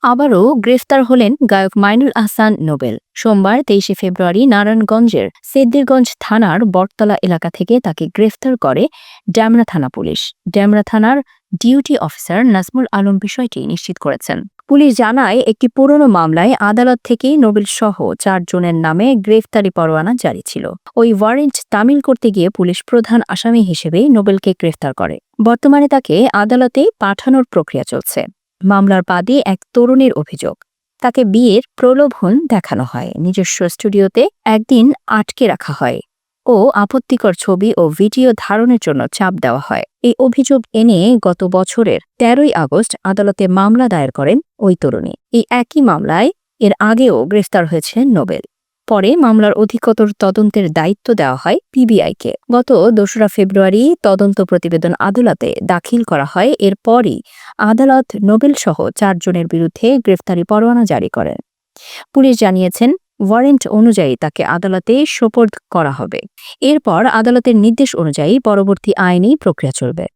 আবারও গ্রেফতার হলেন গায়ক মাইনুল আহসান নোবেল। সোমবার 23 ফেব্রুয়ারি নারায়ণগঞ্জের সেদ্দিরগঞ্জ থানার বটতলা এলাকা থেকে তাকে গ্রেফতার করে ডেমরা থানা পুলিশ। ডেমরা থানার ডিউটি অফিসার নাজমুল আলম বিষয়টি নিশ্চিত করেছেন। পুলিশ জানায়, একটি পুরনো মামলায় আদালত থেকেই নোবেল সহ 4 জনের নামে গ্রেফতারি পরোয়ানা জারি ছিল। ওই ওয়ারেন্ট তামিল করতে গিয়ে পুলিশ প্রধান আসামি হিসেবে নোবেলকে গ্রেফতার করে। বর্তমানে তাকে আদালতে পাঠানোর প্রক্রিয়া চলছে। মামলার বাদী এক তরুণীর অভিযোগ, তাকে বিয়ের প্রলোভন দেখানো হয়, নিজস্ব স্টুডিওতে একদিন আটকে রাখা হয় ও আপত্তিকর ছবি ও ভিডিও ধারণের জন্য চাপ দেওয়া হয়। এই অভিযোগ এনে গত বছরের 13ই আগস্ট আদালতে মামলা দায়ের করেন ওই তরুণী। এই একই মামলায় এর আগেও গ্রেফতার হয়েছিলেন নোবেল। পরে মামলার অধিকতর তদন্তের দায়িত্ব দেওয়া হয় পিবিআইকে। গত 2রা ফেব্রুয়ারি তদন্ত প্রতিবেদন আদালতে দাখিল করা হয়। এরপরই আদালত নোবেল সহ 4 জনের বিরুদ্ধে গ্রেফতারি পরোয়ানা জারি করেন। পুলিশ জানিয়েছেন, ওয়ারেন্ট অনুযায়ী তাকে আদালতে সোপর্দ করা হবে। এরপর আদালতের নির্দেশ অনুযায়ী পরবর্তী আইনি প্রক্রিয়া চলবে।